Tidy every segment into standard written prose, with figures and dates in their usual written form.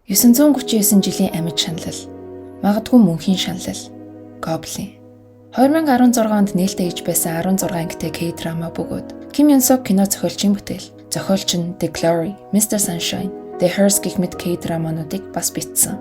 939 жилийн амьд шаналл. Магадгүй мөнхийн шаналл. Гоблин. 2016 онд нээлттэй хийж байсан 16 ангитай K-драма бөгөөд Ким Ён Сок кино зохиолчийн бүтээл. Зохиолч нь The Glory, Mr. Sunshine, The Hearse гэх мэт K-драмануудыг бас бичсэн.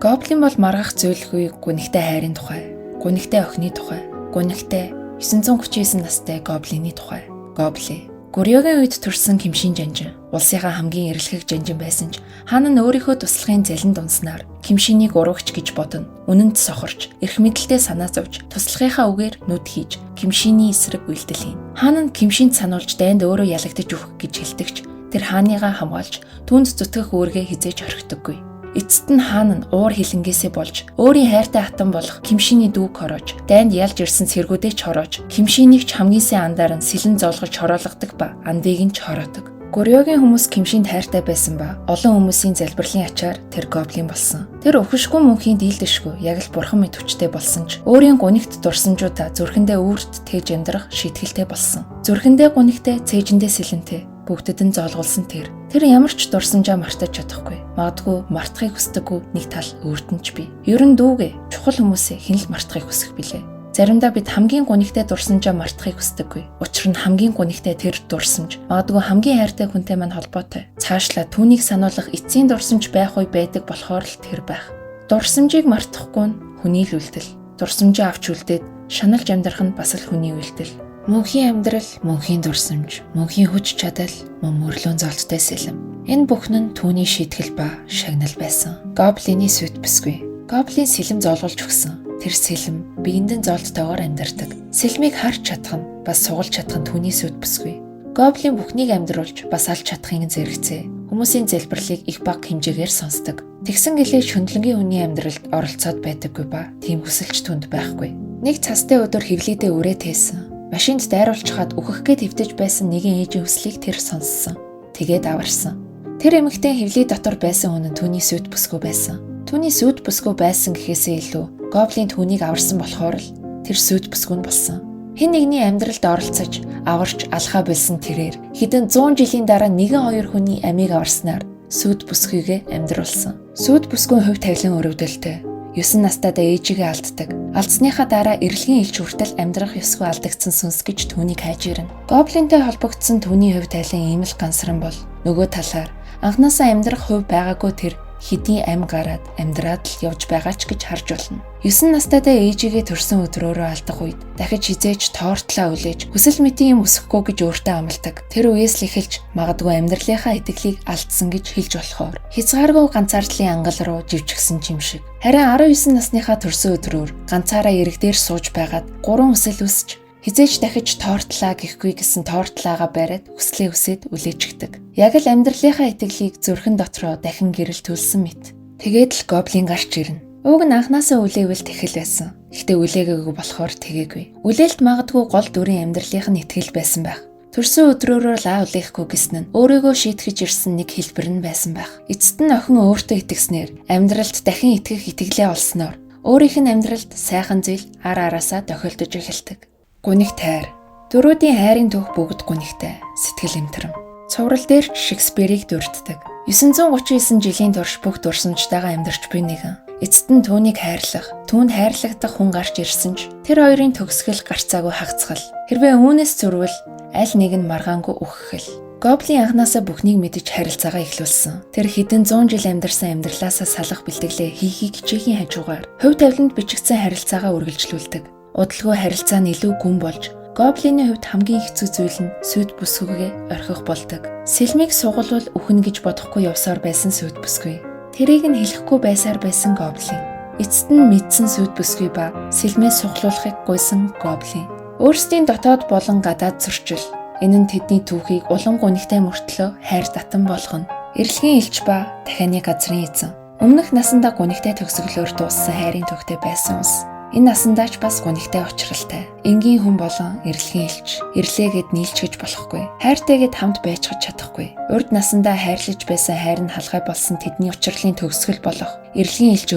Гоблин бол маргах зөвлөгүй гүнхтэй хайрын тухай, гүнхтэй охины тухай, гүнхтэй 939 настай гоблины тухай. Гоблин. Гурьёгийн үед төрсэн Кимшин жанжин, улсынхаа хамгийн эрэлхэг жанжин байсан ч хаана нь өөрийнхөө туслахын залинд унснаар Кимшинийг урагч гэж бодно. Үнэнд сохорч, эрх мэдэлтэй санаа зовж, туслахынхаа үгээр нүд хийж Кимшиний эсрэг үйлдэл хийн. Хаана нь Кимшинд сануулж дайнд өөрөө ялагдаж өгөх гэж хэлдэгч тэр хааныгаа хамгаалж түүнд зүтгэх үүргээ хизээж орхидоггүй. Эцэст нь хаан нь уур хилэнгээсээ болж өөрийн хайртай хатан болох Кимшиний дүүг хороож, дайнд ялж ирсэн цэргүүдээ ч хороож, Кимшинийг ч хамгийн сайн андаар нь сэлэн зоолгож хороолгадаг ба андыг нь ч хороодог. Гурьёгийн хүмүүс Кимшинд хайртай байсан ба олон хүмүүсийн залбирлын ачаар тэр гоблин болсон. Тэр өвхөшгүй мөнхийн дийлдэшгүй яг л бурхан мэд хүчтэй болсон ч өөрийн гунигт дурсамжуудаа зүрхэндээ үүрт тээж амьдрах шийтгэлтэй болсон. Зүрхэндээ гунигтэй, цээжиндээ сэлэнтэй бүгдэд нь зоолгуулсан тэр ямар ч дурсамжаа мартаж чадахгүй. Магадгүй мартахыг хүсдэггүй нэг тал өөртөө ч бий. Ер нь дүүгээ чухал хүмүүсээ хэн л мартахыг хүсэх билээ. Заримдаа бид хамгийн гунигтай дурсамжаа мартахыг хүсдэггүй. Учир нь хамгийн гунигтай тэр дурсамж магадгүй хамгийн хайртай хүнтэй мань холбоотой. Цаашлаа түүнийг сануулгах эцсийн дурсамж байх үе байдаг болохоор л тэр байх. Дурсамжийг мартахгүй нь хүний л үйлдэл. Дурсамжаа авч үлдээд шаналж амьдрах нь бас л хүний үйлдэл. Мөнхийн амьдрал, мөнхийн дурсамж, мөнхийн хүч чадал, мөн мөрлөн золттой сэлэм. Энэ бүхэн нь түүний шийтгэл ба шагнал байсан. Гоблины сүт бүсгүй. Гоблин сэлэм зоолгуулж өгсөн. Тэр сэлэм биендэн золттойгоор амьдардаг. Сэлмийг харж чадах нь бас сугалж чадах нь түүний сүт бүсгүй. Гоблин бүхнийг амьдруулж бас алж чадахын зэрэгцээ. Хүмүүсийн залбирлыг их бага хэмжээгээр сонсдог. Тэгсэн гэлээ шүндлэнгийн хүний амьдралд оролцоод байдаггүй ба тийм хүсэлч түнд байхгүй. Нэг цастай өдөр хевлийдээ үрээ тээсэн. Машинд дайруулчихад үхэх гээд хэвтэж байсан нэгэн ээжийн хүслийг тэр сонссон. Тэгээд аварсан. Тэр эмэгтэй хевлий дотор байсан хүн нь түүний сүт бүсгүй байсан. Түүний сүт бүсгүй байсан гэхээсээ илүү гоблин түүнийг аварсан болохоор л тэр сүт бүсгүй нь болсон. Хэн нэгний амьдралд оролцож, аварч алхаа болсон тэрээр хэдэн 100 жилийн дараа нэгэн хоёр хүний амийг аварснаар сүт бүсгүйгээ амьдруулсан. Сүт бүсгүй хувь тавилан өрөвдөлтэй. 9 настайдаа ээжигээ алддаг. Алдсныхаа дараа эрэлгийн элч хүртэл амьдрах ёсгүй алдагдсан сүнс гэж түүнийг хайж ирнэ. Гоблинтэй холбогдсон түүний хувь тайлан ийм л гансран бол нөгөө талаар анхнаасаа амьдрах хувь байгаагүй тэр хэдийн ам гараад амьдраад л явж байгаа ч гэж харж болно. 9 настайдаа ээжигээ төрсөн өдрөөрөө алдах үед дахиж хизээж тоортлоо үлээж хүсэл мэтийн юм өсөхгүй гэж өөртөө амладаг. Тэр үеэс л эхэлж магадгүй амьдралынхаа итгэлийг алдсан гэж хэлж болохоор хязгааргүй ганцаардлын ангал руу живчгсэн юм шиг. Харин 19 насныхаа төрсөн өдрөөр ганцаараа ирэг дээр сууж байгаад 3 хүсэл үсч хизээж дахиж тоортлаа гэхгүй гэсэн тоортлаагаа бариад хүслээ үсээд үлээчихдэг. Яг л амьдралынхаа итгэлийг зүрхэн дотроо дахин гэрэл төлсөн мэт. Тэгээд л гоблин гарч ирнэ. Уг нь анхнаасаа үлээвэл тэхэл байсан. Гэхдээ үлээгээгүй болохоор тэгээгүй. Үлээлт магадгүй гол дүрийн амьдралынх нь итгэл байсан байх. Төрсөн өдрөөрөө лаа үлээхгүй гэсэн нь өөрийгөө шийтгэж ирсэн нэг хэлбэр нь байсан байх. Эцэст нь охин өөртөө итгэснээр амьдралд дахин итгэх итгэлээ олсноор өөрийнх нь амьдралд сайхан зүйл ар араасаа тохиолдож эхэлдэг. Гунигт хайр. Дөрүүдийн хайрын түүх бүгд гунигтай, сэтгэл эмтэрэм. Цуврал дээр Шекспирийг дурддаг. 939 жилийн турш бүх дурсамжтайгаа амьдарч буй нэгэн. Эцэст нь түүнийг хайрлах, түүнд хайрлагдах хүн гарч ирсэн ч тэр хоёрын төгсгөл гарцаагүй хагцгал. Хэрвээ үүнээс зөрвөл аль нэг нь маргаангүй үхэл. Гоблин анхнаасаа бүхнийг мэдэж харилцаагаа эхлүүлсэн. Тэр хэдэн 100 жил амьдарсан амьдралаасаа салах бэлтгэлээ хийхийг хичээхийн хажуугаар хувь тавиланд бичигдсэн харилцаагаа үргэлжлүүлдэг. Удалгүй харилцаа нь илүү гүн болж, гоблины хувьд хамгийн хэцүү зүйл нь сүд бүсгүйгээ орхих болдог. Сэлмийг сугалвал үхэн гэж бодохгүй явсаар байсан сүд бүсгүй. Тэрийг нь хэлэхгүй байсаар байсан гоблин. Эцэст нь мэдсэн сүд бүсгүй ба сэлмээ сугалуулахыг гуйсан гоблин. Өөрсдийн дотоод болон гадаад зөрчил. Энэ нь тэдний түүхийг улам гунигтай мөртлөө хайр татан болгоно. Эрэлгийн элч ба дахианы газрын эзэн. Өмнөх насандаа гунигтай төгсгөлөөр дууссан хайрын түүхтэй байсан ус. Энэ насандаач бас гунигтай учралтай. Энгийн хүн болон эрэлгийн элч ирлээгээд нийлж гэж болохгүй. Хайртайгээд хамт байцгаж чадахгүй. Урд насандаа хайрлаж байсан хайр нь халгай болсон тэдний учрлын төгсгөл болох эрэлгийн элч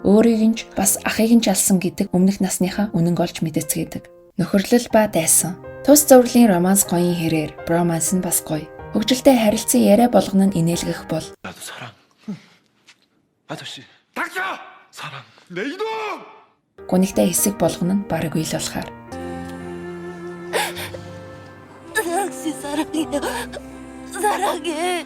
өөрийг нь ч бас ахыг нь ч алсан гэдэг өмнөх насныхаа үнэн олж мэдээцгээдэг. Нөхөрлөл ба дайсан. Тус зурглын романс гоёын хэрээр броманс нь бас гоё. Хөгжилтэй харилцан яриа болгоно нь инээлгэх бол 아저씨, 닥쳐! 사랑, 내 이놈! Гунигтай хэсэг болгоно нь бараг үйл болохоор. 당신 사랑해요. 사랑해.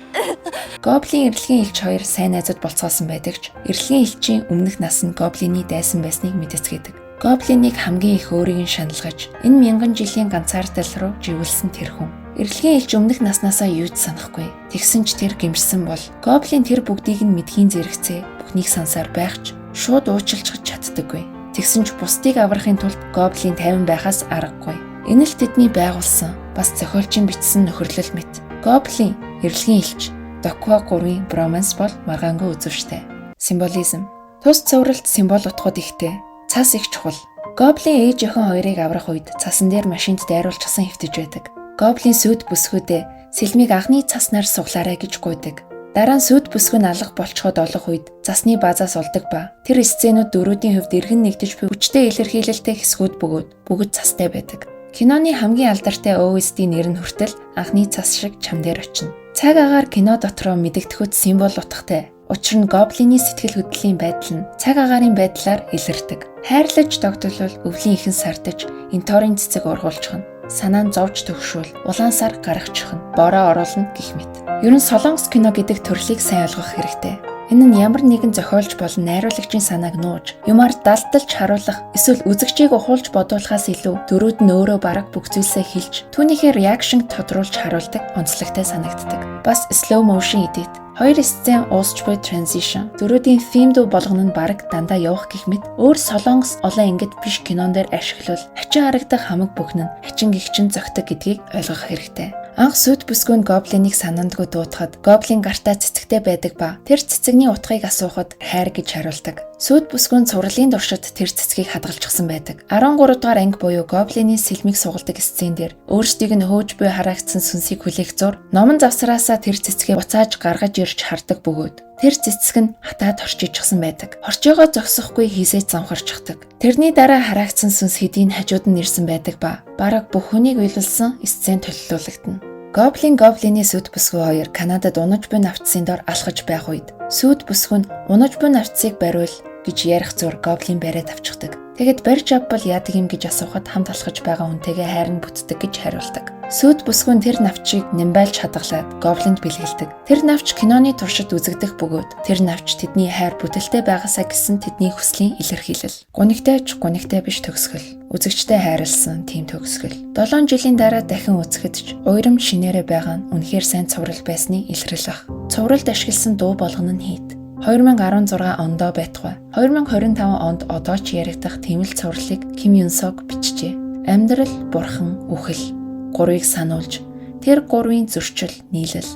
Гоблин эрэлгийн элч хоёр сайн найзууд болцоосон байдаг ч эрэлгийн элчийн өмнөх нас нь гоблины дайсан байсныг мэдեցгэдэг. Гоблиныг хамгийн их өөрийг нь шаналгаж энэ мянган жилийн ганцаардал руу живүүлсэн тэр хүн. Эрэлгийн элч өмнөх наснаасаа юу ч санахгүй. Тэгсэн ч тэр гимжсэн бол гоблин тэр бүгдийг нь мэдхийн зэрэгцээ бүхнийг сансаар байх ч шууд уучлж чаддаггүй. Тэгсэн ч бусдыг аврахын тулд гоблин тайван байхаас аргагүй. Энэ л тэдний байгуулсан бас зохиолчийн бичсэн нөхөрлөл мэт. Гоблин, эрэлгийн элч, Доква 3-ын броманс бол маргаангүй үзүүштэй. Символизм. Тус цувралт символ утгууд ихтэй. Цас их чухал. Гоблин ээж охин хоёрыг аврах үед цасан дээр машинд дайруулчихсан хэвтэж байдаг. Гоблин сүд бүсгүүдээ сэлмийг анхны цаснаар суглаарай гэж гуйдаг. Дараа нь сүд бүсгүй нь алга болчиход олох үед засны баазаас олдог ба тэр сценүүд дөрүүдийн хувьд эргэн нэгдэж буй хүчтэй илэрхийлэлтэй хэсгүүд бүгд цастай байдаг. Киноны хамгийн алдартай OST нэр нь хүртэл анхны цас шиг чам дээр очино. Цаг агаар кино дотроо мэдэгдэхүйт символ утгатай. Учир нь гоблины сэтгэл хөдлөлийн байдал нь цаг агаарын байдлаар илэрдэг. Хайрлаж тогтолвол өвлийн ихэн сардаж, энторын цэцэг ургуулчихна. Санаа нь зовж төгшвөл улаансаар гаргачихна. Бороо оруулна гэх мэт. Ер нь солонгос кино гэдэг төрлийг сайн ойлгох хэрэгтэй. Энэ нь ямар нэгэн зохиолч болон найруулагчийн санааг нууж, юмар далдалж харуулах, эсвэл үзэгчийг ухуулж бодуулахаас илүү дөрүүд нь өөрөө бараг бүх зүйлсээ хэлж, түүнийхээ реакшн тодруулж харуулдаг онцлогтой санагддаг. Бас slow motion edit, хоёр сцен уусч буй transition, дөрүүдийн theme дуу болгоно нь бараг дандаа явах гэх мэт өөр солонгос олон ангид биш кинон дээр ашиглавал хачин харагдах хамаг бүхэн нь хачин гихчин зөгтөг гэдгийг ойлгох хэрэгтэй. Анх сүд бүсгүйн гоблиныг санаандгүй дуутахад гоблин гартаа цэцэгтэй байдаг ба тэр цэцэгний утгыг асуухад хайр гэж хариулдаг. Сүд бүсгүйн цувралын туршид тэр цэцгийг хадгалчихсан байдаг. 13 дугаар анги буюу гоблины сэлмийг сугалдаг сцен дээр өөрсдийг нь хөөж буй харагдсан сүнсийг хүлээх зур номон завсраасаа тэр цэцгээ буцааж гаргаж ирж хардаг бөгөөд тэр цэцэг нь хатаад хорчижчихсан байдаг. Хорчоогоо зогсохгүй хийсэж замхарчихдаг. Тэрний дараа харагдсан сүнс хэдийн хажууд нь ирсэн байдаг ба бараг бүх хүнийг уйлуулсан сцен төлөвлөлөгдөнө. Гоблины сүд бүсгүй хоёр Канадад унаж буй навцсын дор алхаж байх үед сүд бүсгүй нь унаж буй навцсыг бариул гэж ярих зур гоблин бариад авчихдаг. Тэгэд барьж авбал яадаг юм гэж асуухад хамт алхаж байгаа хүнтэйгээ хайрн бүтдэг гэж хариулдаг. Сүд бүсгүй нь тэр навчийг нэмбайлж хадгалаад гоблинд бэлгэлдэг. Тэр навч киноны туршид үзэгдэх бөгөөд тэр навч тэдний хайр бүтэлтэй байгаасаа гэсэн тэдний хүслийн илэрхийлэл. Гунигтай биш төгсгөл. Үзэгчтэй хайрлсан тийм төгсгөл. 7 жилийн дараа дахин үзэхэд ч уйрам шинээрээ байгаа нь үнэхээр сайн цуврал байсны илрэл ах. Цувралд ашигласан дуу болгоно нь хийд. 2016 ондоо байтугай. 2025 онд одоо ч яригдах тэмэл цувралыг Ким Юн Сок бичжээ. Амьдрал, бурхан, үхэл. Гурвыг сануулж, тэр гурвын зөрчил, нийлэл.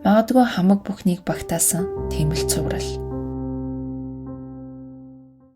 Магадгүй хамаг бүхнийг багтаасан тэмэл цуврал.